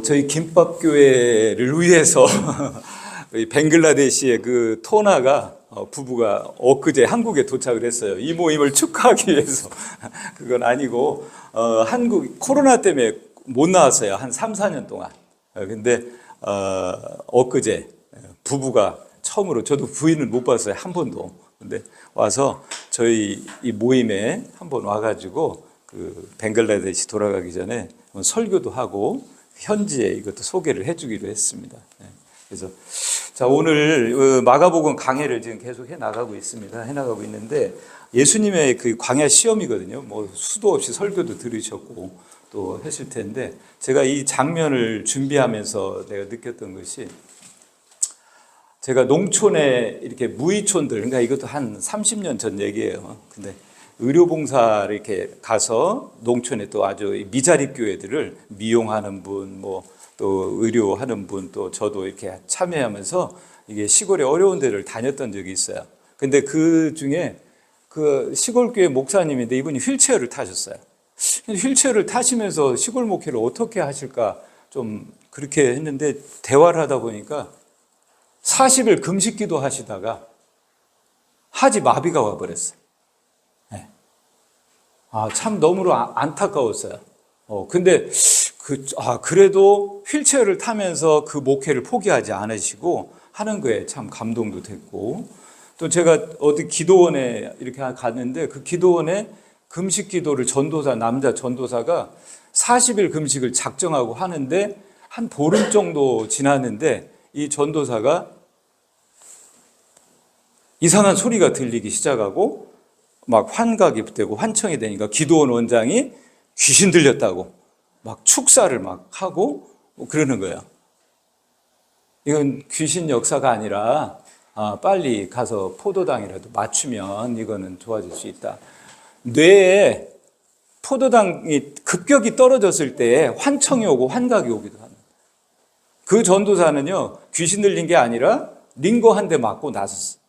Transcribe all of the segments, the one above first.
저희 김밥교회를 위해서 벵글라데시의 그 토나가 부부가 엊그제 한국에 도착을 했어요. 이 모임을 축하하기 위해서. 그건 아니고 한국 코로나 때문에 못 나왔어요. 한 3, 4년 동안. 근데 엊그제 부부가 처음으로, 저도 부인을 못 봤어요. 한 번도. 근데 와서 저희 이 모임에 한번 와가지고 그 벵글라데시 돌아가기 전에 설교도 하고 현지에 이것도 소개를 해주기로 했습니다. 그래서 자, 오늘 마가복음 강해를 지금 계속 해나가고 있습니다. 해나가고 있는데 예수님의 그 광야 시험이거든요. 뭐 수도 없이 설교도 들으셨고 또 했을 텐데, 제가 이 장면을 준비하면서 내가 느꼈던 것이, 제가 농촌에 이렇게 무의촌들, 그러니까 이것도 한 30년 전 얘기예요. 근데 의료봉사를 이렇게 가서 농촌에 또 아주 미자립 교회들을 미용하는 분, 뭐 또 의료하는 분, 또 저도 이렇게 참여하면서 이게 시골에 어려운 데를 다녔던 적이 있어요. 근데 그 중에 그 시골 교회 목사님인데 이분이 휠체어를 타셨어요. 휠체어를 타시면서 시골 목회를 어떻게 하실까 좀 그렇게 했는데, 대화를 하다 보니까 40일 금식 기도 하시다가 하지 마비가 와버렸어요. 네. 참 너무로 안타까웠어요. 근데 그래도 휠체어를 타면서 그 목회를 포기하지 않으시고 하는 거에 참 감동도 됐고, 또 제가 어디 기도원에 이렇게 갔는데 그 기도원에 금식 기도를 남자 전도사가 40일 금식을 작정하고 하는데 한 보름 정도 지났는데 이 전도사가 이상한 소리가 들리기 시작하고 막 환각이 되고 환청이 되니까 기도원 원장이 귀신 들렸다고 막 축사를 막 하고 뭐 그러는 거예요. 이건 귀신 역사가 아니라 빨리 가서 포도당이라도 맞추면 이거는 좋아질 수 있다. 뇌에 포도당이 급격히 떨어졌을 때 환청이 오고 환각이 오기도 합니다. 그 전도사는요, 귀신 들린 게 아니라 링거 한 대 맞고 나섰어요.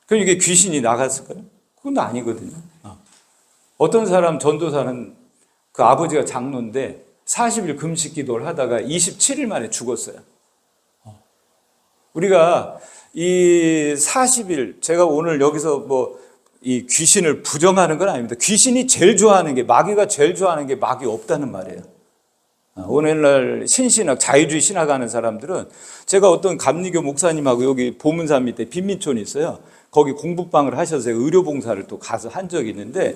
그럼 이게 귀신이 나갔을까요? 그건 아니거든요. 어떤 사람 전도사는 그 아버지가 장로인데 40일 금식 기도를 하다가 27일 만에 죽었어요. 우리가 이 40일, 제가 오늘 여기서 뭐 이 귀신을 부정하는 건 아닙니다. 귀신이 제일 좋아하는 게, 마귀가 제일 좋아하는 게 마귀 없다는 말이에요. 오늘날 신신학, 자유주의 신학하는 사람들은, 제가 어떤 감리교 목사님하고 여기 보문산 밑에 빈민촌이 있어요. 거기 공부방을 하셔서 의료봉사를 또 가서 한 적이 있는데,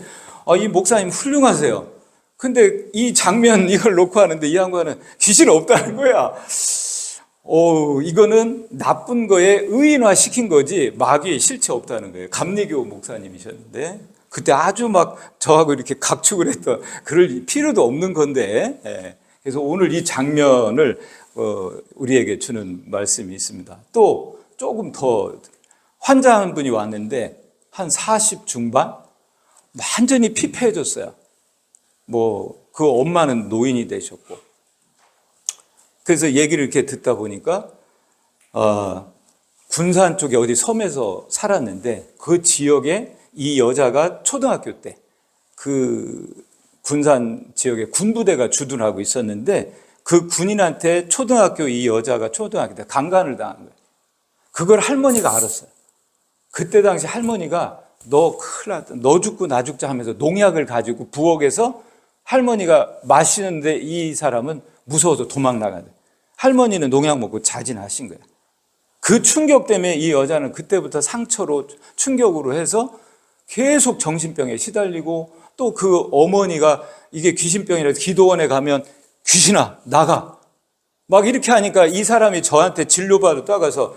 이 목사님 훌륭하세요. 근데 이 장면 이걸 놓고 하는데 이 양반은 귀신 없다는 거야. 이거는 나쁜 거에 의인화 시킨 거지 마귀의 실체 없다는 거예요. 감리교 목사님이셨는데 그때 아주 막 저하고 이렇게 각축을 했던, 그럴 필요도 없는 건데. 그래서 오늘 이 장면을 우리에게 주는 말씀이 있습니다. 또 조금 더 환자한 분이 왔는데 한 40 중반, 완전히 피폐해졌어요. 그 엄마는 노인이 되셨고. 그래서 얘기를 이렇게 듣다 보니까 군산 쪽에 어디 섬에서 살았는데 그 지역에 이 여자가 초등학교 때 그 군산 지역에 군부대가 주둔하고 있었는데 그 군인한테 이 여자가 초등학교 때 강간을 당한 거예요. 그걸 할머니가 알았어요. 그때 당시 할머니가 너 큰일 났다, 너 죽고 나 죽자 하면서 농약을 가지고 부엌에서 할머니가 마시는데 이 사람은 무서워서 도망 나가는 거예요. 할머니는 농약 먹고 자진하신 거예요. 그 충격 때문에 이 여자는 그때부터 상처로, 충격으로 해서 계속 정신병에 시달리고, 또 그 어머니가 이게 귀신병이라서 기도원에 가면 귀신아 나가 막 이렇게 하니까 이 사람이 저한테 진료받으러 따가서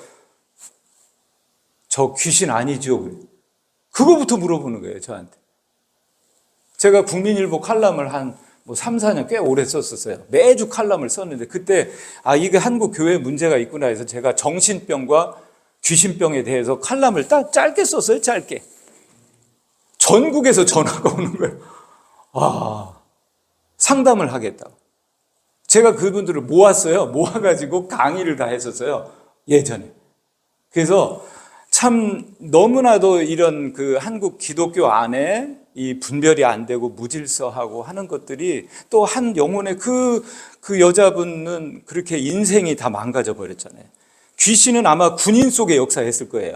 저 귀신 아니죠? 그거부터 물어보는 거예요, 저한테. 제가 국민일보 칼럼을 한 3, 4년 꽤 오래 썼었어요. 매주 칼럼을 썼는데 그때 이게 한국 교회 문제가 있구나 해서 제가 정신병과 귀신병에 대해서 칼럼을 딱 짧게 썼어요. 짧게. 전국에서 전화가 오는 거예요. 상담을 하겠다고. 제가 그분들을 모았어요. 모아가지고 강의를 다 했었어요, 예전에. 그래서 참 너무나도 이런 그 한국 기독교 안에 이 분별이 안 되고 무질서하고 하는 것들이 또 한 영혼의 그 여자분은 그렇게 인생이 다 망가져 버렸잖아요. 귀신은 아마 군인 속에 역사했을 거예요.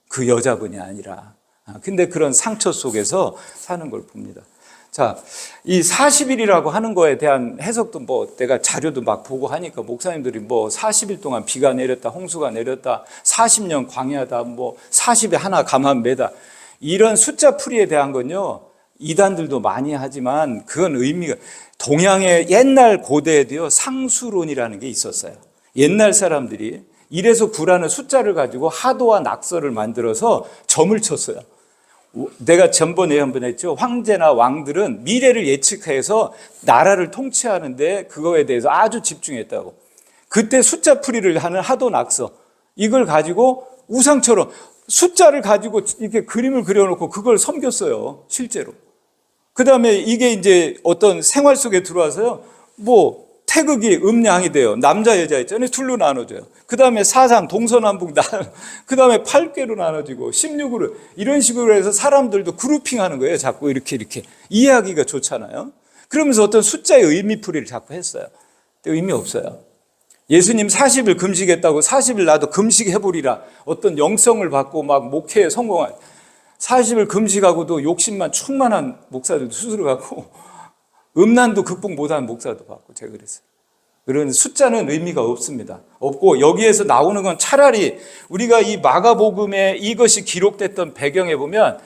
그 여자분이 아니라. 근데 그런 상처 속에서 사는 걸 봅니다. 자, 이 40일이라고 하는 거에 대한 해석도 뭐 내가 자료도 막 보고 하니까 목사님들이 뭐 40일 동안 비가 내렸다, 홍수가 내렸다, 40년 광야다, 뭐 40에 하나 가만 매다. 이런 숫자 풀이에 대한 건요, 이단들도 많이 하지만 그건 의미가, 동양의 옛날 고대에도요, 상수론이라는 게 있었어요. 옛날 사람들이 1에서 9라는 숫자를 가지고 하도와 낙서를 만들어서 점을 쳤어요. 내가 전번에 한번 했죠. 황제나 왕들은 미래를 예측해서 나라를 통치하는데 그거에 대해서 아주 집중했다고. 그때 숫자 풀이를 하는 하도 낙서, 이걸 가지고 우상처럼 숫자를 가지고 이렇게 그림을 그려놓고 그걸 섬겼어요, 실제로. 그 다음에 이게 이제 어떤 생활 속에 들어와서요, 뭐 태극이 음양이 돼요. 남자 여자 있잖아요. 둘로 나눠져요. 그 다음에 사상 동서남북 그 다음에 8개로 나눠지고 16으로, 이런 식으로 해서 사람들도 그룹핑하는 거예요. 자꾸 이렇게 이해하기가 좋잖아요. 그러면서 어떤 숫자의 의미풀이를 자꾸 했어요. 근데 의미 없어요. 예수님 40일 금식했다고 40일 나도 금식해보리라, 어떤 영성을 받고 막 목회에 성공한, 40일 금식하고도 욕심만 충만한 목사들도 스스로 갖고 음란도 극복 못하는 목사도 받고, 제가 그랬어요. 그런 숫자는 의미가 없습니다. 없고, 여기에서 나오는 건 차라리 우리가 이 마가복음에 이것이 기록됐던 배경에 보면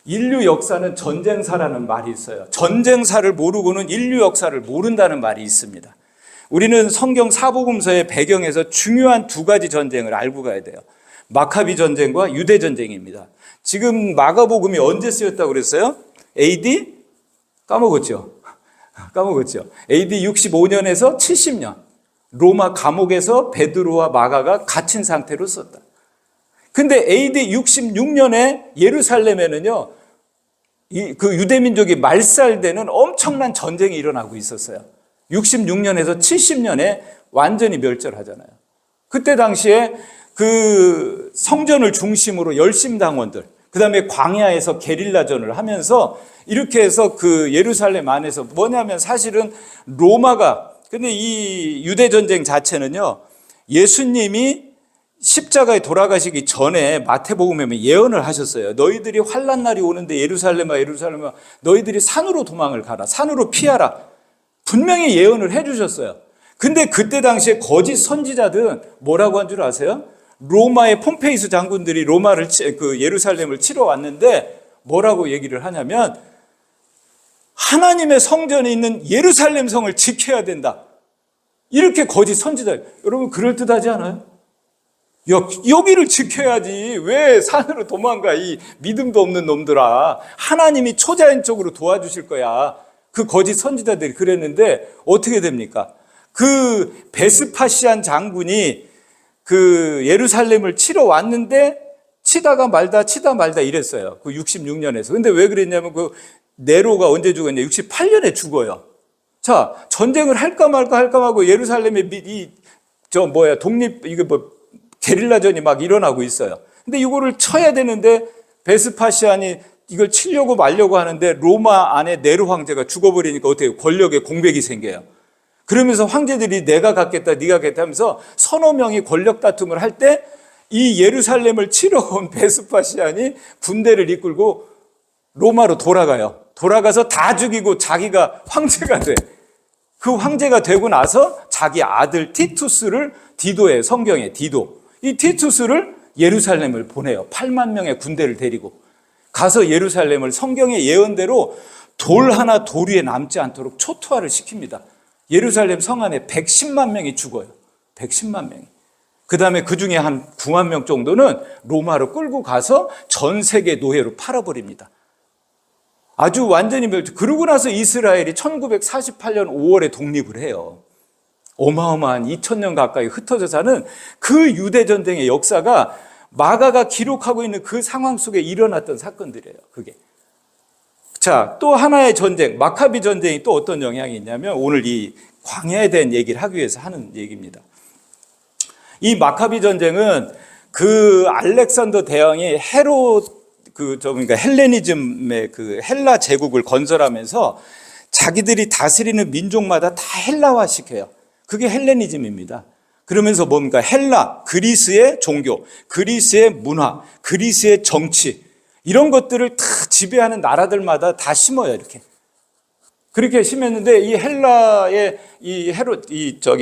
인류 역사는 전쟁사라는 말이 있어요. 전쟁사를 모르고는 인류 역사를 모른다는 말이 있습니다. 우리는 성경 사복음서의 배경에서 중요한 두 가지 전쟁을 알고 가야 돼요. 마카비 전쟁과 유대 전쟁입니다. 지금 마가복음이 언제 쓰였다고 그랬어요? AD? 까먹었죠? AD 65년에서 70년. 로마 감옥에서 베드로와 마가가 갇힌 상태로 썼다. 근데 AD 66년에 예루살렘에는요, 그 유대민족이 말살되는 엄청난 전쟁이 일어나고 있었어요. 66년에서 70년에 완전히 멸절하잖아요. 그때 당시에 그 성전을 중심으로 열심당원들, 그 다음에 광야에서 게릴라전을 하면서 이렇게 해서 그 예루살렘 안에서 뭐냐면 사실은 로마가, 근데 이 유대전쟁 자체는요, 예수님이 십자가에 돌아가시기 전에 마태복음에 예언을 하셨어요. 너희들이 환난 날이 오는데 예루살렘아 예루살렘아 너희들이 산으로 도망을 가라, 산으로 피하라. 분명히 예언을 해주셨어요. 근데 그때 당시에 거짓 선지자들은 뭐라고 한 줄 아세요? 로마의 폼페이스 장군들이 예루살렘을 치러 왔는데 뭐라고 얘기를 하냐면, 하나님의 성전에 있는 예루살렘 성을 지켜야 된다. 이렇게 거짓 선지자. 여러분, 그럴듯하지 않아요? 여기를 지켜야지. 왜 산으로 도망가, 이 믿음도 없는 놈들아. 하나님이 초자연적으로 도와주실 거야. 그 거짓 선지자들이 그랬는데 어떻게 됩니까? 그 베스파시안 장군이 그 예루살렘을 치러 왔는데 치다 말다 이랬어요. 그 66년에서. 근데 왜 그랬냐면 그 네로가 언제 죽었냐? 68년에 죽어요. 자, 전쟁을 할까 말까 하고 예루살렘에 게릴라전이 막 일어나고 있어요. 근데 이거를 쳐야 되는데 베스파시안이 이걸 치려고 말려고 하는데 로마 안에 네로 황제가 죽어버리니까 어떻게 권력의 공백이 생겨요. 그러면서 황제들이 내가 갖겠다, 네가 갖겠다 하면서 서너 명이 권력 다툼을 할 때 이 예루살렘을 치러 온 베스파시안이 군대를 이끌고 로마로 돌아가요. 돌아가서 다 죽이고 자기가 황제가 돼. 그 황제가 되고 나서 자기 아들 티투스를, 디도의 성경에 디도, 이 티투스를 예루살렘을 보내요. 8만 명의 군대를 데리고 가서 예루살렘을 성경의 예언대로 돌 하나 돌 위에 남지 않도록 초토화를 시킵니다. 예루살렘 성 안에 110만 명이 죽어요. 110만 명이. 그 다음에 그 중에 한 9만 명 정도는 로마로 끌고 가서 전 세계 노예로 팔아버립니다. 아주 완전히 그러고 나서 이스라엘이 1948년 5월에 독립을 해요. 어마어마한 2000년 가까이 흩어져 사는 그 유대전쟁의 역사가 마가가 기록하고 있는 그 상황 속에 일어났던 사건들이에요. 그게. 자, 또 하나의 전쟁, 마카비 전쟁이 또 어떤 영향이 있냐면 오늘 이 광야에 대한 얘기를 하기 위해서 하는 얘기입니다. 이 마카비 전쟁은 그 알렉산더 대왕이 헤롯 그러니까 헬레니즘의 그 헬라 제국을 건설하면서 자기들이 다스리는 민족마다 다 헬라화 시켜요. 그게 헬레니즘입니다. 그러면서 뭡니까? 헬라, 그리스의 종교, 그리스의 문화, 그리스의 정치, 이런 것들을 다 지배하는 나라들마다 다 심어요, 이렇게. 그렇게 심했는데 이 헬라의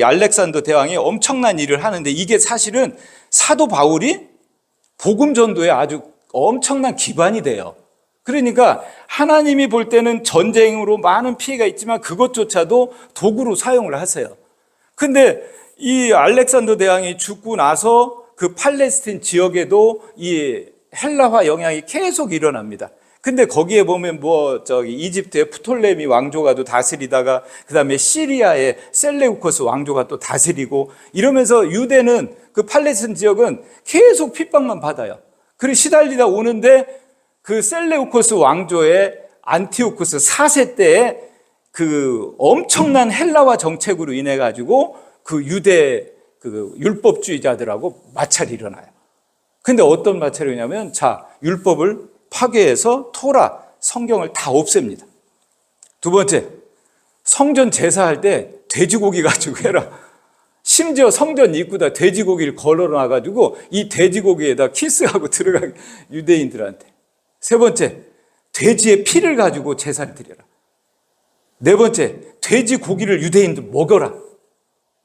알렉산더 대왕이 엄청난 일을 하는데, 이게 사실은 사도 바울이 복음 전도에 아주 엄청난 기반이 돼요. 그러니까 하나님이 볼 때는 전쟁으로 많은 피해가 있지만 그것조차도 도구로 사용을 하세요. 근데 이 알렉산더 대왕이 죽고 나서 그 팔레스틴 지역에도 이 헬라화 영향이 계속 일어납니다. 근데 거기에 보면 이집트의 프톨레미 왕조가 또 다스리다가, 그 다음에 시리아의 셀레우코스 왕조가 또 다스리고, 이러면서 유대는 그 팔레스틴 지역은 계속 핍박만 받아요. 그리고 시달리다 오는데 그 셀레우코스 왕조의 안티오쿠스 4세 때에 그 엄청난 헬라화 정책으로 인해 가지고 그 유대 그 율법주의자들하고 마찰이 일어나요. 근데 어떤 마찰이냐면, 율법을 파괴해서 토라, 성경을 다 없앱니다. 두 번째, 성전 제사할 때 돼지고기 가지고 해라. 심지어 성전 입구다 돼지고기를 걸어놔가지고 이 돼지고기에다 키스하고 들어가게, 유대인들한테. 세 번째, 돼지의 피를 가지고 제사를 드려라. 네 번째, 돼지고기를 유대인들 먹여라.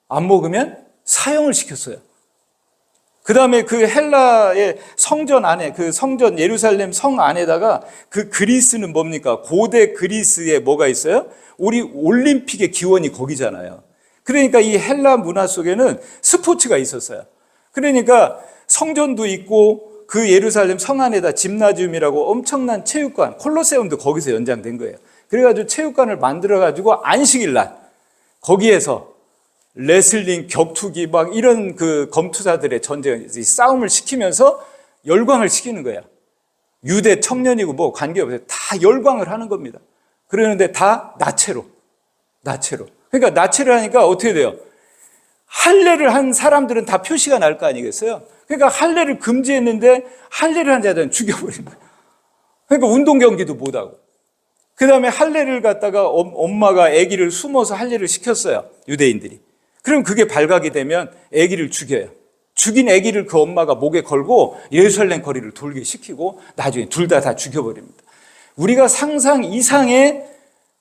안 먹으면 사형을 시켰어요. 그 다음에 그 헬라의 성전 안에, 그 성전 예루살렘 성 안에다가 그 그리스는 뭡니까? 고대 그리스에 뭐가 있어요? 우리 올림픽의 기원이 거기잖아요. 그러니까 이 헬라 문화 속에는 스포츠가 있었어요. 그러니까 성전도 있고 그 예루살렘 성 안에다 짐나지움이라고 엄청난 체육관, 콜로세움도 거기서 연장된 거예요. 그래가지고 체육관을 만들어가지고 안식일 날 거기에서 레슬링, 격투기 막 이런 그 검투사들의 전쟁, 싸움을 시키면서 열광을 시키는 거야. 유대 청년이고 뭐 관계없어요. 다 열광을 하는 겁니다. 그러는데 다 나체로. 그러니까 나체를 하니까 어떻게 돼요? 할례를 한 사람들은 다 표시가 날 거 아니겠어요? 그러니까 할례를 금지했는데 할례를 한 자들은 죽여버린 거예요. 그러니까 운동 경기도 못하고. 그 다음에 할례를 갖다가 엄마가 아기를 숨어서 할례를 시켰어요. 유대인들이. 그럼 그게 발각이 되면 아기를 죽여요. 죽인 아기를 그 엄마가 목에 걸고 예루살렘 거리를 돌게 시키고 나중에 둘 다 죽여버립니다. 우리가 상상 이상의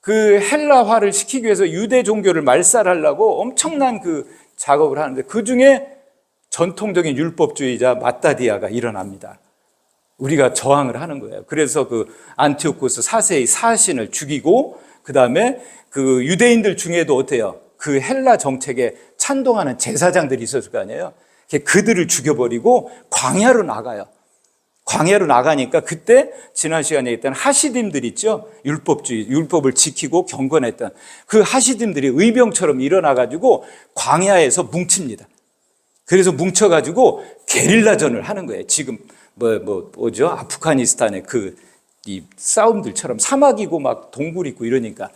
그 헬라화를 시키기 위해서 유대 종교를 말살하려고 엄청난 그 작업을 하는데, 그 중에 전통적인 율법주의자 마따디아가 일어납니다. 우리가 저항을 하는 거예요. 그래서 그 안티오코스 4세의 사신을 죽이고, 그 다음에 그 유대인들 중에도 어때요? 그 헬라 정책에 찬동하는 제사장들이 있었을 거 아니에요. 그들을 죽여버리고 광야로 나가요. 광야로 나가니까 그때 지난 시간에 얘기했던 하시딤들 있죠. 율법을 지키고 경건했던 그 하시딤들이 의병처럼 일어나가지고 광야에서 뭉칩니다. 그래서 뭉쳐가지고 게릴라전을 하는 거예요. 지금 뭐죠? 아프가니스탄의 이 싸움들처럼 사막이고 막 동굴 있고 이러니까.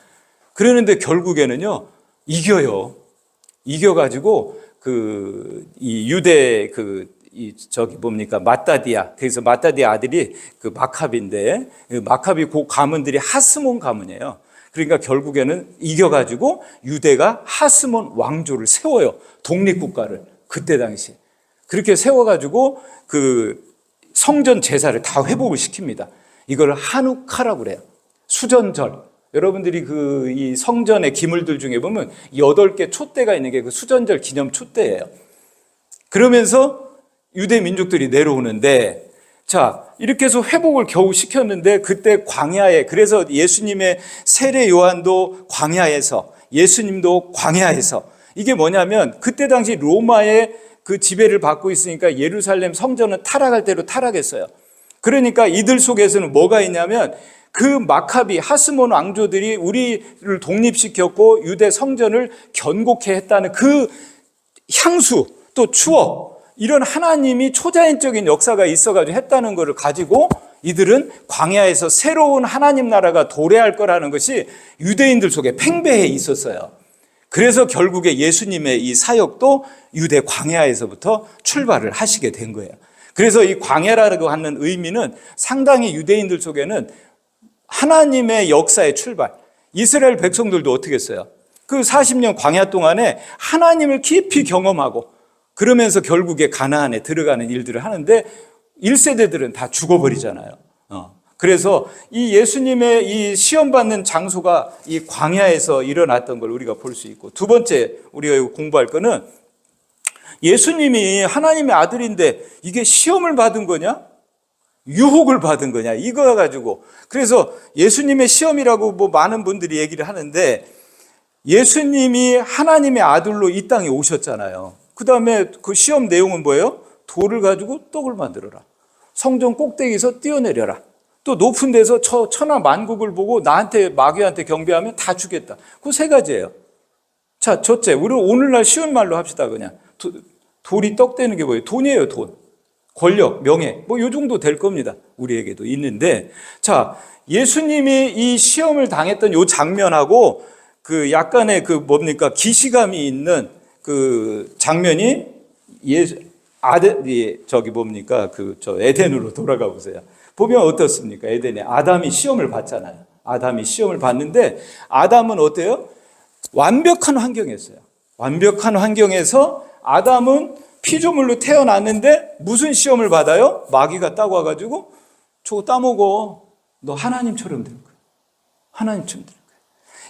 그러는데 결국에는요, 이겨가지고 이 유대 마따디아. 그래서 마따디아 아들이 그 마카비인데, 마카비 그 가문들이 하스몬 가문이에요. 그러니까 결국에는 이겨가지고 유대가 하스몬 왕조를 세워요. 독립국가를. 그때 당시. 그렇게 세워가지고 그 성전 제사를 다 회복을 시킵니다. 이걸 하누카라고 그래요. 수전절. 여러분들이 이 성전의 기물들 중에 보면 8개 촛대가 있는 게 그 수전절 기념 촛대예요. 그러면서 유대 민족들이 내려오는데, 이렇게 해서 회복을 겨우 시켰는데, 그때 광야에, 그래서 예수님의 세례 요한도 광야에서, 예수님도 광야에서, 이게 뭐냐면 그때 당시 로마의 그 지배를 받고 있으니까 예루살렘 성전은 타락할 대로 타락했어요. 그러니까 이들 속에서는 뭐가 있냐면, 그 마카비 하스몬 왕조들이 우리를 독립시켰고 유대 성전을 견고케 했다는 그 향수, 또 추억, 이런 하나님이 초자연적인 역사가 있어가지고 했다는 것을 가지고 이들은 광야에서 새로운 하나님 나라가 도래할 거라는 것이 유대인들 속에 팽배해 있었어요. 그래서 결국에 예수님의 이 사역도 유대 광야에서부터 출발을 하시게 된 거예요. 그래서 이 광야라고 하는 의미는 상당히 유대인들 속에는 하나님의 역사의 출발. 이스라엘 백성들도 어떻게 했어요? 그 40년 광야 동안에 하나님을 깊이 경험하고 그러면서 결국에 가나안에 들어가는 일들을 하는데 1세대들은 다 죽어버리잖아요. 그래서 이 예수님의 이 시험받는 장소가 이 광야에서 일어났던 걸 우리가 볼 수 있고, 두 번째 우리가 공부할 거는 예수님이 하나님의 아들인데 이게 시험을 받은 거냐? 유혹을 받은 거냐? 이거 가지고. 그래서 예수님의 시험이라고 뭐 많은 분들이 얘기를 하는데, 예수님이 하나님의 아들로 이 땅에 오셨잖아요. 그 다음에 그 시험 내용은 뭐예요? 돌을 가지고 떡을 만들어라. 성전 꼭대기에서 뛰어내려라. 또 높은 데서 천하 만국을 보고 나한테 마귀한테 경배하면 다 주겠다. 그 세 가지예요. 자, 첫째, 우리 오늘날 쉬운 말로 합시다. 그냥 돌이 떡 되는 게 뭐예요? 돈이에요. 돈, 권력, 명예, 뭐 요 정도 될 겁니다. 우리에게도 있는데, 자, 예수님이 이 시험을 당했던 요 장면하고 그 약간의 그 뭡니까 기시감이 있는 그 장면이 저기 뭡니까 에덴으로 돌아가 보세요. 보면 어떻습니까? 에덴에 아담이 시험을 받잖아요. 아담이 시험을 받는데 아담은 어때요? 완벽한 환경이었어요. 완벽한 환경에서 아담은 피조물로 태어났는데 무슨 시험을 받아요? 마귀가 따고 와가지고 저거 따먹어. 너 하나님처럼 될 거야. 하나님처럼 될 거야.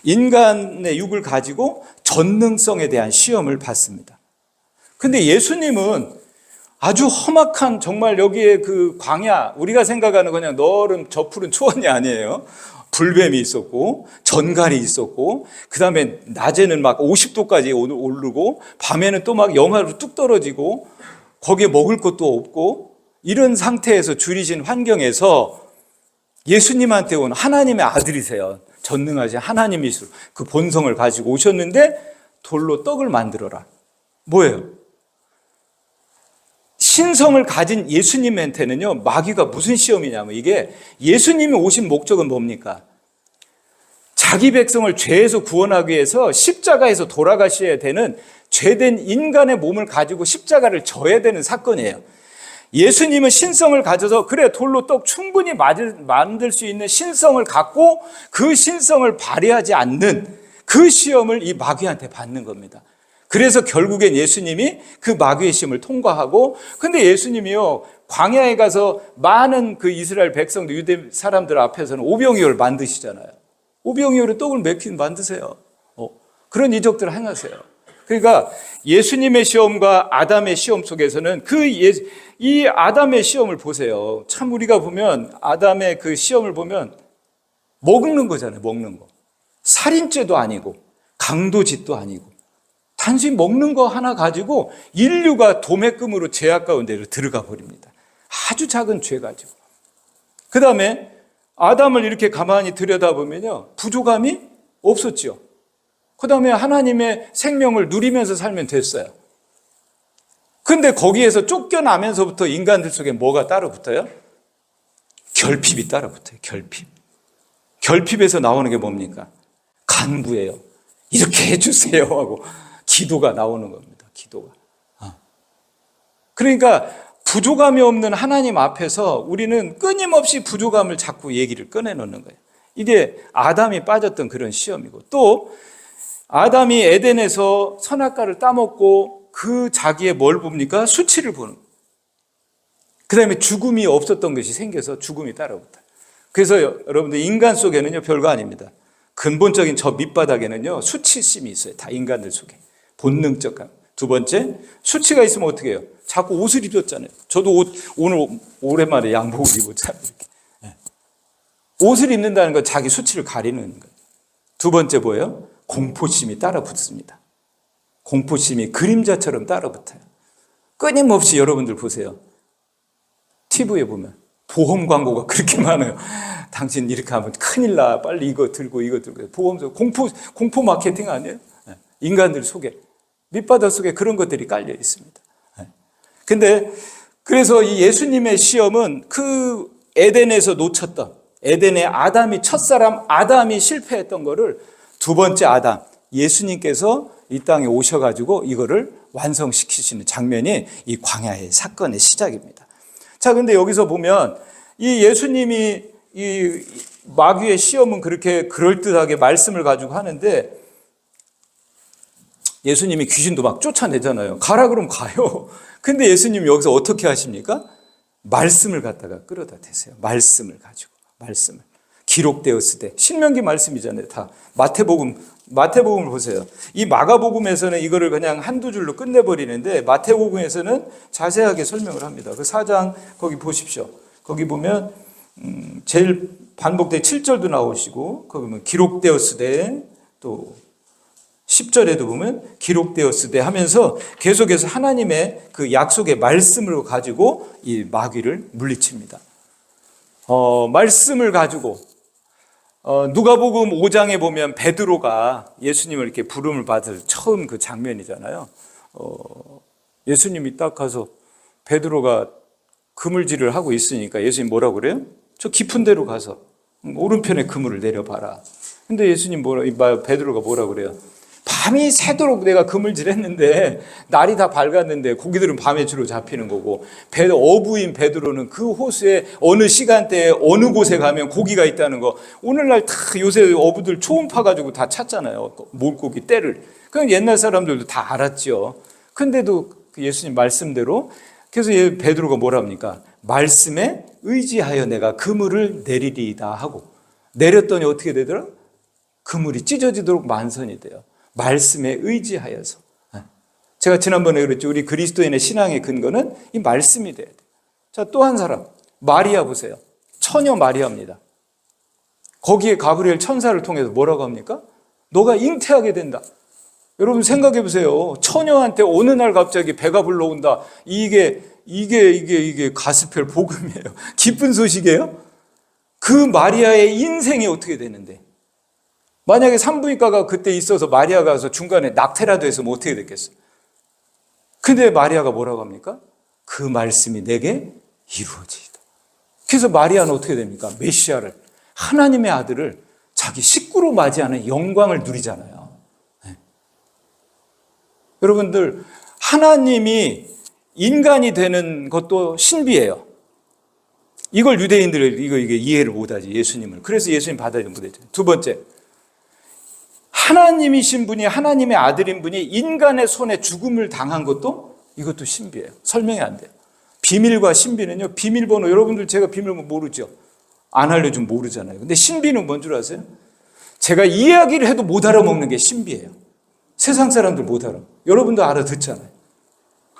인간의 육을 가지고 전능성에 대한 시험을 받습니다. 근데 예수님은 아주 험악한 정말 여기에 그 광야, 우리가 생각하는 그냥 너른 저 푸른 초원이 아니에요. 불뱀이 있었고 전갈이 있었고 그 다음에 낮에는 막 50도까지 오르고 밤에는 또 막 영하로 뚝 떨어지고 거기에 먹을 것도 없고 이런 상태에서 줄이신 환경에서 예수님한테 온 하나님의 아들이세요. 전능하신 하나님이시로 그 본성을 가지고 오셨는데 돌로 떡을 만들어라. 뭐예요? 신성을 가진 예수님한테는요, 마귀가 무슨 시험이냐면 이게 예수님이 오신 목적은 뭡니까? 자기 백성을 죄에서 구원하기 위해서 십자가에서 돌아가셔야 되는 죄된 인간의 몸을 가지고 십자가를 져야 되는 사건이에요. 예수님은 신성을 가져서 그래 돌로 떡 충분히 만들 수 있는 신성을 갖고 그 신성을 발휘하지 않는 그 시험을 이 마귀한테 받는 겁니다. 그래서 결국엔 예수님이 그 마귀의 시험을 통과하고, 근데 예수님이요 광야에 가서 많은 그 이스라엘 백성들 유대 사람들 앞에서는 오병이어를 만드시잖아요. 오병이어로 떡을 몇 개 만드세요. 그런 이적들을 행하세요. 그러니까 예수님의 시험과 아담의 시험 속에서는 이 아담의 시험을 보세요. 참 우리가 보면 아담의 그 시험을 보면 먹는 거잖아요. 먹는 거. 살인죄도 아니고 강도짓도 아니고 단순히 먹는 거 하나 가지고 인류가 도매금으로 죄악 가운데로 들어가 버립니다. 아주 작은 죄 가지고. 그 다음에 아담을 이렇게 가만히 들여다보면요, 부족함이 없었죠. 그 다음에 하나님의 생명을 누리면서 살면 됐어요. 근데 거기에서 쫓겨나면서부터 인간들 속에 뭐가 따로 붙어요? 결핍이 따로 붙어요. 결핍. 결핍에서 나오는 게 뭡니까? 간구예요. 이렇게 해주세요 하고 기도가 나오는 겁니다. 기도가. 그러니까 부족함이 없는 하나님 앞에서 우리는 끊임없이 부족함을 자꾸 얘기를 꺼내놓는 거예요. 이게 아담이 빠졌던 그런 시험이고, 또 아담이 에덴에서 선악과를 따먹고 그 자기의 뭘 봅니까? 수치를 보는 거예요. 그 다음에 죽음이 없었던 것이 생겨서 죽음이 따라붙어요. 그래서 여러분들 인간 속에는요 별거 아닙니다. 근본적인 저 밑바닥에는요 수치심이 있어요. 다 인간들 속에. 본능적 감. 두 번째, 수치가 있으면 어떻게 해요? 자꾸 옷을 입었잖아요. 저도 오늘 오랜만에 양복을 입었잖아요. 이렇게. 옷을 입는다는 건 자기 수치를 가리는 거예요. 두 번째 뭐예요? 공포심이 따라 붙습니다. 공포심이 그림자처럼 따라 붙어요. 끊임없이 여러분들 보세요. TV에 보면 보험 광고가 그렇게 많아요. 당신 이렇게 하면 큰일 나. 빨리 이거 들고 이거 들고. 보험서 공포 마케팅 아니에요? 인간들 속에. 밑바닥 속에 그런 것들이 깔려 있습니다. 근데 그래서 이 예수님의 시험은 그 에덴에서 놓쳤던, 에덴의 아담이 첫사람 아담이 실패했던 거를 두 번째 아담 예수님께서 이 땅에 오셔가지고 이거를 완성시키시는 장면이 이 광야의 사건의 시작입니다. 자, 근데 여기서 보면 이 예수님이 이 마귀의 시험은 그렇게 그럴듯하게 말씀을 가지고 하는데 예수님이 귀신도 막 쫓아내잖아요. 가라 그러면 가요. 근데 예수님이 여기서 어떻게 하십니까? 말씀을 갖다가 끌어다 대세요. 말씀을 가지고. 말씀을. 기록되었으되. 신명기 말씀이잖아요. 다. 마태복음을 보세요. 이 마가복음에서는 이거를 그냥 한두 줄로 끝내버리는데 마태복음에서는 자세하게 설명을 합니다. 그 4장 거기 보십시오. 거기 보면 제일 반복된 7절도 나오시고 거기 보면 기록되었으되 또 10절에도 보면 기록되었으되 하면서 계속해서 하나님의 그 약속의 말씀을 가지고 이 마귀를 물리칩니다. 말씀을 가지고 누가복음 5장에 보면 베드로가 예수님을 이렇게 부름을 받을 처음 그 장면이잖아요. 예수님이 딱 가서 베드로가 그물질을 하고 있으니까 예수님 뭐라고 그래요? 저 깊은 데로 가서 오른편에 그물을 내려봐라. 근데 예수님 베드로가 뭐라고 그래요? 밤이 새도록 내가 그물질했는데 날이 다 밝았는데 고기들은 밤에 주로 잡히는 거고 어부인 베드로는 그 호수에 어느 시간대에 어느 곳에 가면 고기가 있다는 거 오늘날 다 요새 어부들 초음파 가지고 다 찾잖아요. 물고기 떼를. 그건 옛날 사람들도 다 알았죠. 근데도 예수님 말씀대로 그래서 베드로가 뭐라 합니까? 말씀에 의지하여 내가 그물을 내리리이다 하고 내렸더니 어떻게 되더라? 그물이 찢어지도록 만선이 돼요. 말씀에 의지하여서. 제가 지난번에 그랬죠. 우리 그리스도인의 신앙의 근거는 이 말씀이 돼야 돼요. 자, 또 한 사람. 마리아 보세요. 처녀 마리아입니다. 거기에 가브리엘 천사를 통해서 뭐라고 합니까? 너가 잉태하게 된다. 여러분 생각해 보세요. 처녀한테 어느 날 갑자기 배가 불러온다. 이게 가스펠 복음이에요. 기쁜 소식이에요. 그 마리아의 인생이 어떻게 되는데? 만약에 산부인과가 그때 있어서 마리아가 가서 중간에 낙태라도 해서 뭐 어떻게 됐겠어요? 근데 마리아가 뭐라고 합니까? 그 말씀이 내게 이루어지이다. 그래서 마리아는 어떻게 됩니까? 메시아를, 하나님의 아들을 자기 식구로 맞이하는 영광을 누리잖아요. 네. 여러분들, 하나님이 인간이 되는 것도 신비예요. 이걸 유대인들을 이게 이해를 못하지, 예수님을. 그래서 예수님 받아들이지 못했죠. 두 번째, 하나님이신 분이 하나님의 아들인 분이 인간의 손에 죽음을 당한 것도 이것도 신비예요. 설명이 안 돼요. 비밀과 신비는요. 비밀번호 여러분들 제가 비밀번호 모르죠. 안 알려주면 모르잖아요. 근데 신비는 뭔 줄 아세요? 제가 이야기를 해도 못 알아먹는 게 신비예요. 세상 사람들 못 알아. 여러분도 알아듣잖아요.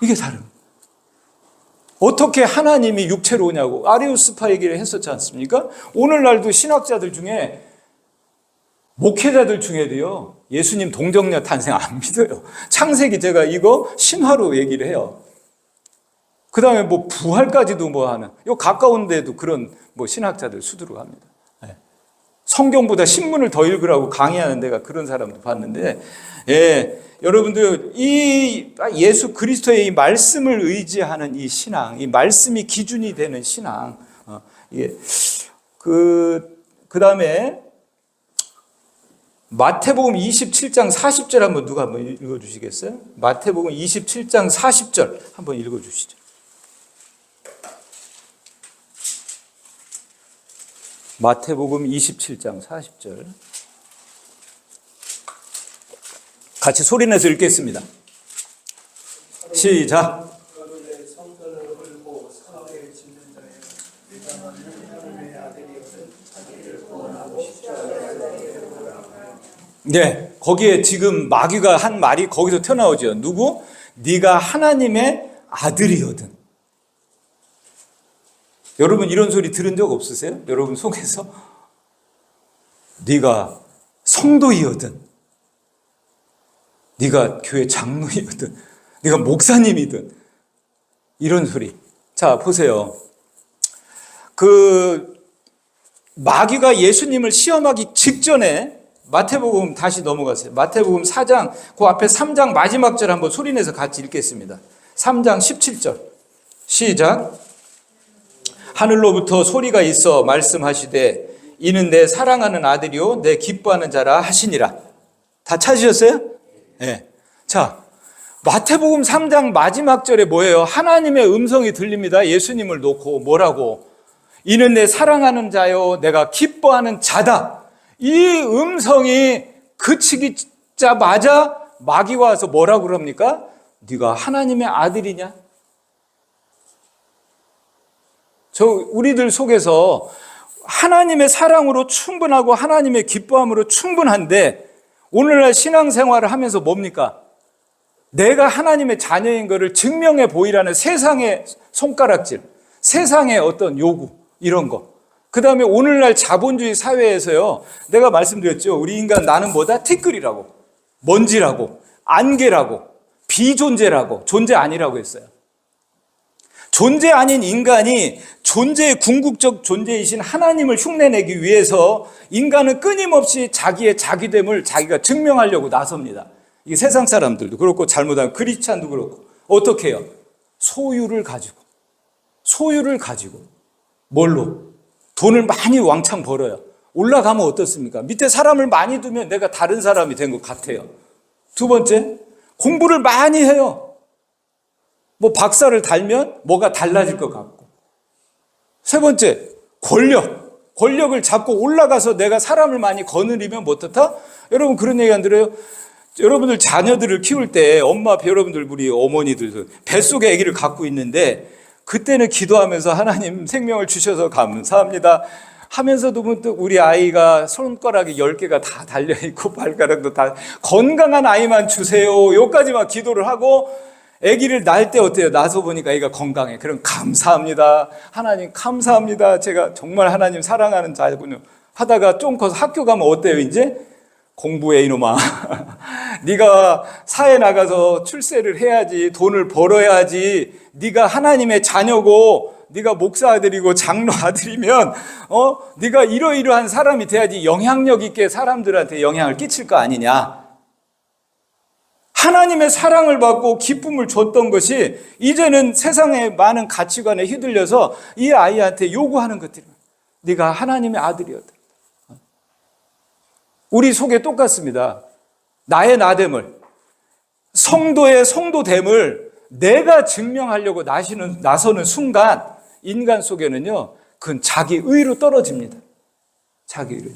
이게 다른. 어떻게 하나님이 육체로 오냐고 아리우스파 얘기를 했었지 않습니까? 오늘날도 신학자들 중에 목회자들 중에도요, 예수님 동정녀 탄생 안 믿어요. 창세기 제가 이거 신화로 얘기를 해요. 그 다음에 뭐 부활까지도 뭐 하는, 요 가까운 데도 그런 뭐 신학자들 수두룩 합니다. 네. 성경보다 신문을 더 읽으라고 강의하는 데가 그런 사람도 봤는데, 예, 여러분들, 이 예수 그리스도의 이 말씀을 의지하는 이 신앙, 이 말씀이 기준이 되는 신앙, 그 다음에 마태복음 27장 40절 한번 누가 한번 읽어주시겠어요? 마태복음 27장 40절 한번 읽어주시죠. 마태복음 27장 40절 같이 소리내서 읽겠습니다. 시작. 네, 거기에 지금 마귀가 한 말이 거기서 튀어나오죠. 누구? 네가 하나님의 아들이거든. 여러분 이런 소리 들은 적 없으세요? 여러분 속에서? 네가 성도이거든. 네가 교회 장로이거든. 네가 목사님이든. 이런 소리. 자, 보세요. 그 마귀가 예수님을 시험하기 직전에 마태복음 다시 넘어가세요. 마태복음 4장, 그 앞에 3장 마지막 절 한번 소리내서 같이 읽겠습니다. 3장 17절. 시작. 하늘로부터 소리가 있어 말씀하시되 이는 내 사랑하는 아들이요 내 기뻐하는 자라 하시니라. 다 찾으셨어요? 네. 자, 마태복음 3장 마지막 절에 뭐예요? 하나님의 음성이 들립니다. 예수님을 놓고 뭐라고? 이는 내 사랑하는 자요 내가 기뻐하는 자다. 이 음성이 그치기자마자 마귀가 와서 뭐라고 그럽니까? 네가 하나님의 아들이냐? 우리들 속에서 하나님의 사랑으로 충분하고 하나님의 기뻐함으로 충분한데 오늘날 신앙생활을 하면서 뭡니까? 내가 하나님의 자녀인 것을 증명해 보이라는 세상의 손가락질, 세상의 어떤 요구, 이런 거. 그 다음에 오늘날 자본주의 사회에서요, 내가 말씀드렸죠. 우리 인간 나는 뭐다? 티끌이라고, 먼지라고, 안개라고, 비존재라고, 존재 아니라고 했어요. 존재 아닌 인간이 존재의 궁극적 존재이신 하나님을 흉내내기 위해서 인간은 끊임없이 자기의 자기됨을 자기가 증명하려고 나섭니다. 이게 세상 사람들도 그렇고 잘못하면 크리스찬도 그렇고 어떻게 해요? 소유를 가지고 뭘로? 돈을 많이 왕창 벌어요. 올라가면 어떻습니까? 밑에 사람을 많이 두면 내가 다른 사람이 된 것 같아요. 두 번째, 공부를 많이 해요. 뭐 박사를 달면 뭐가 달라질 것 같고. 세 번째, 권력을 잡고 올라가서 내가 사람을 많이 거느리면 뭐 어떻다? 여러분 그런 얘기 안 들어요? 여러분들 자녀들을 키울 때 엄마 여러분들 우리 어머니들 뱃속에 아기를 갖고 있는데 그때는 기도하면서 하나님 생명을 주셔서 감사합니다 하면서도 문득 우리 아이가 손가락이 10개가 다 달려있고 발가락도 다 건강한 아이만 주세요 여기까지만 기도를 하고 아기를 낳을 때 어때요? 낳아서 보니까 아이가 건강해. 그럼 감사합니다. 하나님 감사합니다. 제가 정말 하나님 사랑하는 자군요. 하다가 좀 커서 학교 가면 어때요? 이제 공부해 이놈아. 네가 사회 나가서 출세를 해야지. 돈을 벌어야지. 네가 하나님의 자녀고 네가 목사 아들이고 장로 아들이면 네가 이러이러한 사람이 돼야지 영향력 있게 사람들한테 영향을 끼칠 거 아니냐. 하나님의 사랑을 받고 기쁨을 줬던 것이 이제는 세상의 많은 가치관에 휘둘려서 이 아이한테 요구하는 것들이 네가 하나님의 아들이었다. 우리 속에 똑같습니다. 나의 나됨을, 성도의 성도됨을 내가 증명하려고 나서는 순간 인간 속에는요, 그건 자기 의로 떨어집니다. 자기 의로.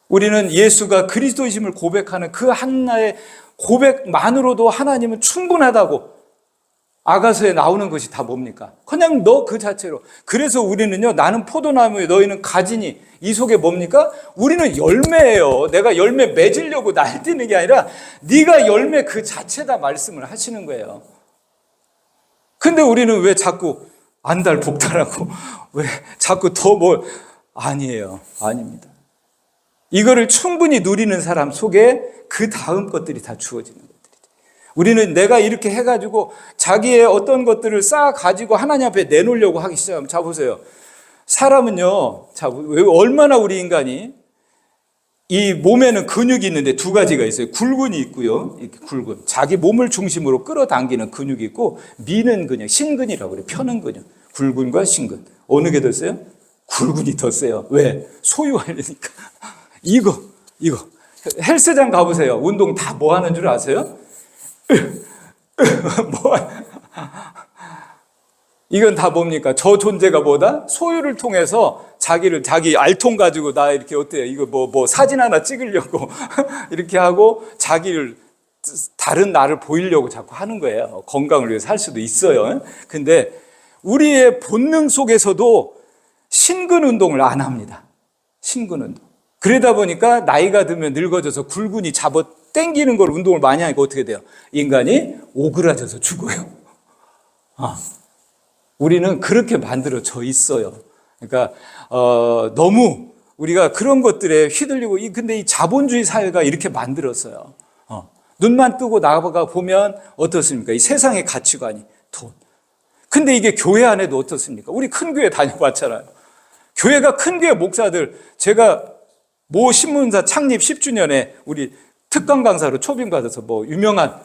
우리는 예수가 그리스도이심을 고백하는 그 하나의 고백만으로도 하나님은 충분하다고 아가서에 나오는 것이 다 뭡니까? 그냥 너 그 자체로. 그래서 우리는요, 나는 포도나무에 너희는 가지니 이 속에 뭡니까? 우리는 열매예요. 내가 열매 맺으려고 날뛰는 게 아니라 네가 열매 그 자체다 말씀을 하시는 거예요. 근데 우리는 왜 자꾸 안달복달하고 왜 자꾸 더 아니에요. 아닙니다. 이거를 충분히 누리는 사람 속에 그 다음 것들이 다 주어지는 것들이죠. 우리는 내가 이렇게 해가지고 자기의 어떤 것들을 쌓아가지고 하나님 앞에 내놓으려고 하기 시작하면, 자 보세요. 사람은요, 얼마나 우리 인간이 이 몸에는 근육이 있는데 두 가지가 있어요. 굴근이 있고요. 이렇게 굴근. 자기 몸을 중심으로 끌어당기는 근육이 있고, 미는 근육, 신근이라고 그래요. 펴는 근육. 굴근과 신근. 어느 게 더 세요? 굴근이 더 세요. 왜? 소유하려니까. 이거. 헬스장 가보세요. 운동 다 뭐 하는 줄 아세요? 이건 다 뭡니까? 저 존재가 뭐다? 소유를 통해서 자기 알통 가지고 나 이렇게 어때요? 이거 뭐 사진 하나 찍으려고 이렇게 하고 자기를 다른 나를 보이려고 자꾸 하는 거예요. 건강을 위해서 할 수도 있어요. 근데 우리의 본능 속에서도 신근 운동을 안 합니다. 신근 운동. 그러다 보니까 나이가 들면 늙어져서 굴근이 잡아 당기는 걸 운동을 많이 하니까 어떻게 돼요? 인간이 오그라져서 죽어요. 우리는 그렇게 만들어져 있어요. 그러니까 너무 우리가 그런 것들에 휘둘리고, 근데 이 자본주의 사회가 이렇게 만들었어요. 눈만 뜨고 나가 보면 어떻습니까? 이 세상의 가치관이 돈. 근데 이게 교회 안에도 어떻습니까? 우리 큰 교회 다녀봤잖아요. 교회가 큰 교회 목사들, 제가 모 신문사 창립 10주년에 우리 특강 강사로 초빙 받아서 유명한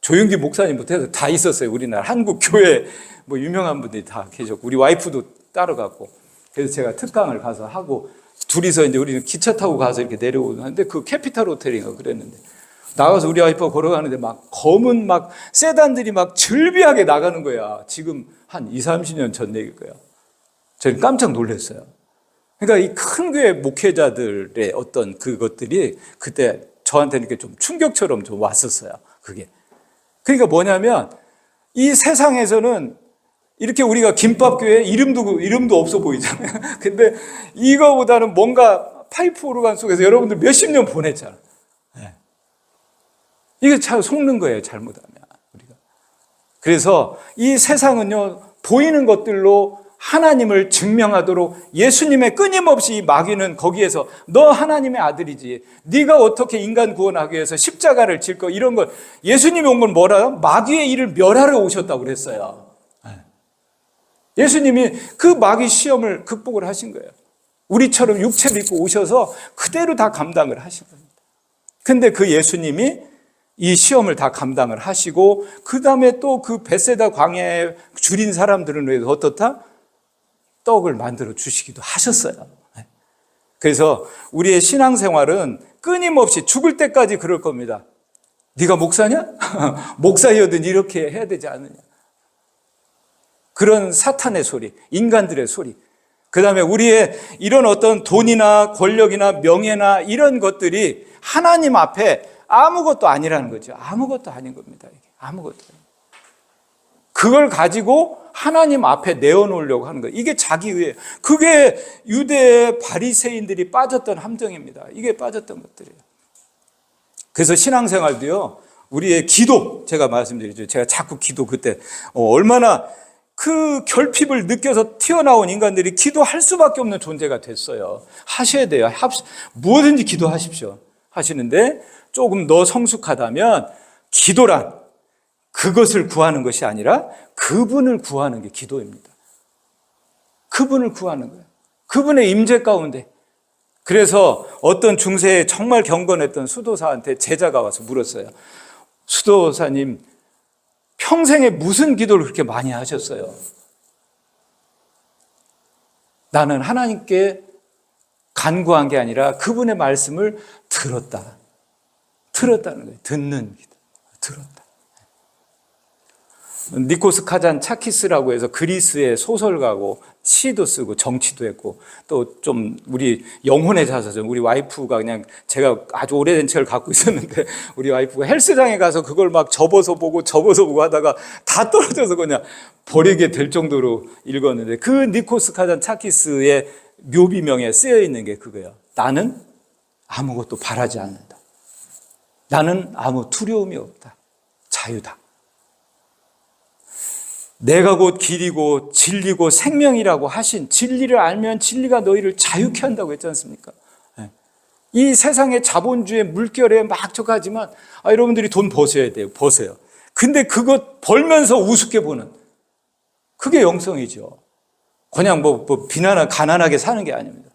조윤기 목사님부터 해서 다 있었어요. 우리나라 한국 교회 유명한 분들이 다 계셨고, 우리 와이프도 따라갔고, 그래서 제가 특강을 가서 하고, 둘이서 이제 우리는 기차 타고 가서 이렇게 내려오는데, 그 캐피탈 호텔인가 그랬는데, 나가서 우리 와이프가 걸어가는데 막 검은 막 세단들이 막 즐비하게 나가는 거야. 지금 한 20, 30년 전 얘기일 거야. 저는 깜짝 놀랐어요. 그러니까 이 큰 교회 목회자들의 어떤 그것들이 그때 저한테는 이렇게 좀 충격처럼 좀 왔었어요. 그게. 그러니까 뭐냐면 이 세상에서는 이렇게 우리가 김밥교회 이름도 없어 보이잖아요. 근데 이거보다는 뭔가 파이프 오르간 속에서 여러분들 몇십 년 보냈잖아요. 네. 이게 참 속는 거예요, 잘못하면 우리가. 그래서 이 세상은요, 보이는 것들로 하나님을 증명하도록 예수님의 끊임없이 마귀는 거기에서 너 하나님의 아들이지, 네가 어떻게 인간 구원하기 위해서 십자가를 질 거, 이런 걸. 예수님이 온 건 뭐라요? 마귀의 일을 멸하러 오셨다고 그랬어요. 예수님이 그 마귀 시험을 극복을 하신 거예요. 우리처럼 육체를 입고 오셔서 그대로 다 감당을 하신 겁니다. 근데 그 예수님이 이 시험을 다 감당을 하시고 그 다음에 또 그 벳세다 광야에 줄인 사람들은 왜 어떻다? 떡을 만들어 주시기도 하셨어요. 그래서 우리의 신앙생활은 끊임없이 죽을 때까지 그럴 겁니다. 네가 목사냐? 목사여든 이렇게 해야 되지 않느냐? 그런 사탄의 소리, 인간들의 소리, 그 다음에 우리의 이런 어떤 돈이나 권력이나 명예나 이런 것들이 하나님 앞에 아무것도 아니라는 거죠. 아무것도 아닌 겁니다. 이게 아무것도. 그걸 가지고 하나님 앞에 내어놓으려고 하는 거예요. 이게 자기의예요. 그게 유대의 바리새인들이 빠졌던 함정입니다. 이게 빠졌던 것들이에요. 그래서 신앙생활도요, 우리의 기도, 제가 말씀드리죠. 제가 자꾸 기도 그때 얼마나 그 결핍을 느껴서 튀어나온 인간들이 기도할 수밖에 없는 존재가 됐어요. 하셔야 돼요. 무엇든지 기도하십시오. 하시는데 조금 더 성숙하다면 기도란 그것을 구하는 것이 아니라 그분을 구하는 게 기도입니다. 그분을 구하는 거예요. 그분의 임재 가운데. 그래서 어떤 중세에 정말 경건했던 수도사한테 제자가 와서 물었어요. 수도사님, 평생에 무슨 기도를 그렇게 많이 하셨어요? 나는 하나님께 간구한 게 아니라 그분의 말씀을 들었다. 들었다는 거예요. 듣는 기도. 들었다. 니코스 카잔차키스라고 해서 그리스의 소설가고 시도 쓰고 정치도 했고 또 좀 우리 영혼의 자서전, 우리 와이프가 그냥, 제가 아주 오래된 책을 갖고 있었는데 우리 와이프가 헬스장에 가서 그걸 막 접어서 보고 하다가 다 떨어져서 그냥 버리게 될 정도로 읽었는데, 그 니코스 카잔차키스의 묘비명에 쓰여 있는 게 그거예요. 나는 아무것도 바라지 않는다. 나는 아무 두려움이 없다. 자유다. 내가 곧 길이고 진리고 생명이라고 하신, 진리를 알면 진리가 너희를 자유케 한다고 했지 않습니까? 이 세상의 자본주의 물결에 막 져가지만 여러분들이 돈 버셔야 돼요. 버세요. 근데 그것 벌면서 우습게 보는, 그게 영성이죠. 그냥 비난하고 가난하게 사는 게 아닙니다.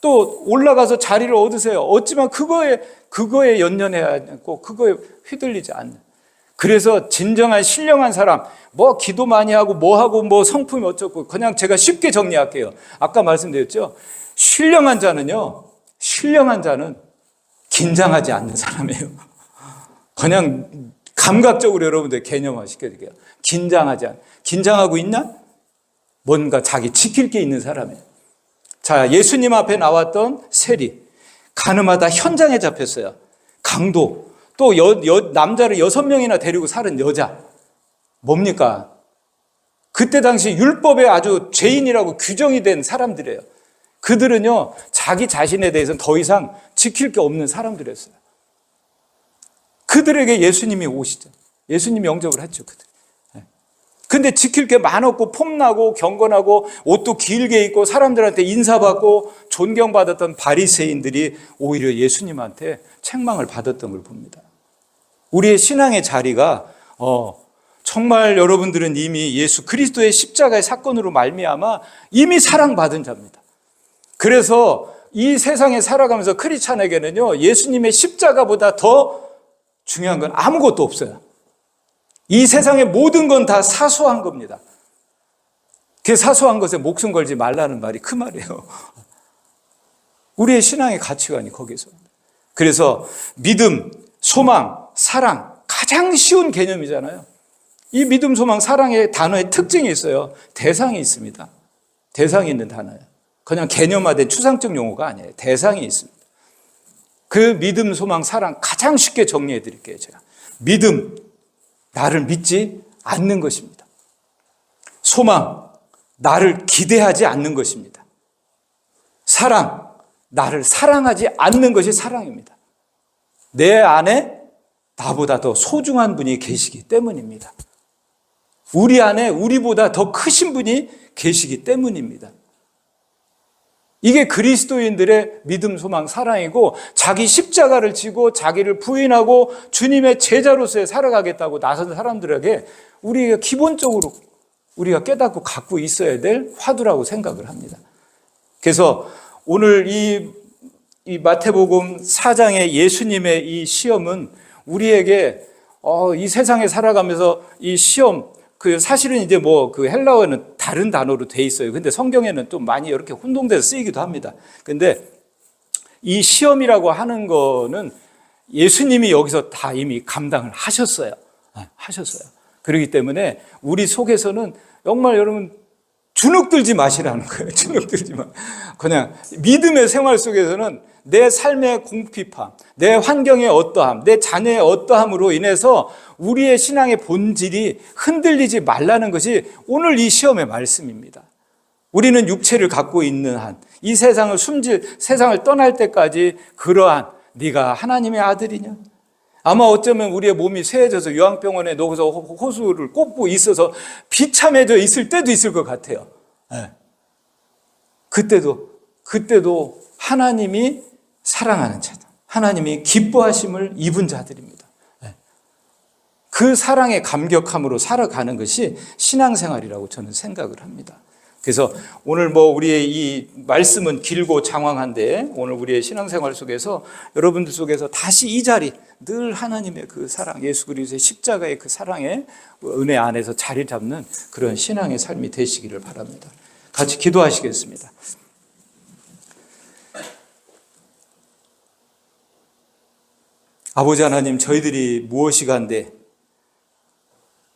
또 올라가서 자리를 얻으세요. 얻지만 그거에 연연해야 하고 그거에 휘둘리지 않는. 그래서 진정한 신령한 사람, 기도 많이 하고 하고 성품이 어쩌고, 그냥 제가 쉽게 정리할게요. 아까 말씀드렸죠. 신령한 자는 긴장하지 않는 사람이에요. 그냥 감각적으로 여러분들 개념화 시켜드릴게요. 긴장하고 있나? 뭔가 자기 지킬 게 있는 사람이에요. 자, 예수님 앞에 나왔던 세리, 가늠하다 현장에 잡혔어요. 강도, 또 남자를 6명이나 데리고 살은 여자. 뭡니까? 그때 당시 율법에 아주 죄인이라고 규정이 된 사람들이에요. 그들은요, 자기 자신에 대해서는 더 이상 지킬 게 없는 사람들이었어요. 그들에게 예수님이 오시죠. 예수님이 영접을 했죠, 그들. 근데 지킬 게 많았고 폼나고 경건하고 옷도 길게 입고 사람들한테 인사받고 존경받았던 바리새인들이 오히려 예수님한테 책망을 받았던 걸 봅니다. 우리의 신앙의 자리가 정말 여러분들은 이미 예수 그리스도의 십자가의 사건으로 말미암아 이미 사랑받은 자입니다. 그래서 이 세상에 살아가면서 크리스찬에게는요, 예수님의 십자가보다 더 중요한 건 아무것도 없어요. 이 세상의 모든 건 다 사소한 겁니다. 그 사소한 것에 목숨 걸지 말라는 말이 그 말이에요. 우리의 신앙의 가치관이 거기서. 그래서 믿음, 소망, 사랑, 가장 쉬운 개념이잖아요. 이 믿음, 소망, 사랑의 단어의 특징이 있어요. 대상이 있습니다. 대상이 있는 단어예요. 그냥 개념화된 추상적 용어가 아니에요. 대상이 있습니다. 그 믿음, 소망, 사랑 가장 쉽게 정리해 드릴게요. 제가. 믿음, 나를 믿지 않는 것입니다. 소망, 나를 기대하지 않는 것입니다. 사랑, 나를 사랑하지 않는 것이 사랑입니다. 내 안에 나보다 더 소중한 분이 계시기 때문입니다. 우리 안에 우리보다 더 크신 분이 계시기 때문입니다. 이게 그리스도인들의 믿음, 소망, 사랑이고, 자기 십자가를 지고 자기를 부인하고 주님의 제자로서의 살아가겠다고 나선 사람들에게 우리가 기본적으로 우리가 깨닫고 갖고 있어야 될 화두라고 생각을 합니다. 그래서 오늘 이 마태복음 4장의 예수님의 이 시험은 우리에게 이 세상에 살아가면서 이 시험, 그 사실은 이제 뭐 그 헬라어는 다른 단어로 돼 있어요. 근데 성경에는 또 많이 이렇게 혼동돼서 쓰이기도 합니다. 근데 이 시험이라고 하는 거는 예수님이 여기서 다 이미 감당을 하셨어요. 하셨어요. 그렇기 때문에 우리 속에서는 정말 여러분 주눅들지 마시라는 거예요. 주눅들지 마. 그냥 믿음의 생활 속에서는 내 삶의 궁핍함, 내 환경의 어떠함, 내 자녀의 어떠함으로 인해서 우리의 신앙의 본질이 흔들리지 말라는 것이 오늘 이 시험의 말씀입니다. 우리는 육체를 갖고 있는 한, 이 세상을 세상을 떠날 때까지 그러한 네가 하나님의 아들이냐? 아마 어쩌면 우리의 몸이 쇠해져서 요양병원에 누워서 호수를 꽂고 있어서 비참해져 있을 때도 있을 것 같아요. 네. 그때도 하나님이 사랑하는 자들, 하나님이 기뻐하심을 입은 자들입니다. 네. 그 사랑에 감격함으로 살아가는 것이 신앙생활이라고 저는 생각을 합니다. 그래서 오늘 뭐 우리의 이 말씀은 길고 장황한데 오늘 우리의 신앙생활 속에서 여러분들 속에서 다시 이 자리, 늘 하나님의 그 사랑, 예수 그리스도의 십자가의 그 사랑의 은혜 안에서 자리 잡는 그런 신앙의 삶이 되시기를 바랍니다. 같이 기도하시겠습니다. 아버지 하나님, 저희들이 무엇이간데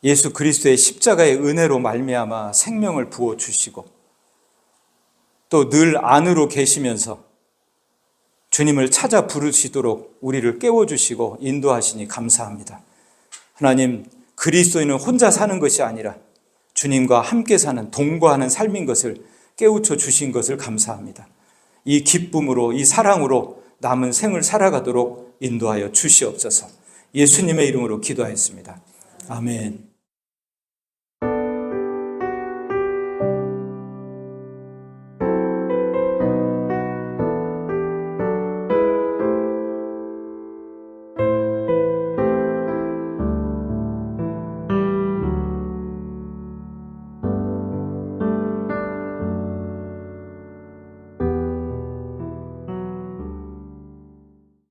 예수 그리스도의 십자가의 은혜로 말미암아 생명을 부어주시고 또 늘 안으로 계시면서 주님을 찾아 부르시도록 우리를 깨워주시고 인도하시니 감사합니다. 하나님, 그리스도인은 혼자 사는 것이 아니라 주님과 함께 사는 동거하는 삶인 것을 깨우쳐 주신 것을 감사합니다. 이 기쁨으로, 이 사랑으로 남은 생을 살아가도록 인도하여 주시옵소서. 예수님의 이름으로 기도하였습니다. 아멘.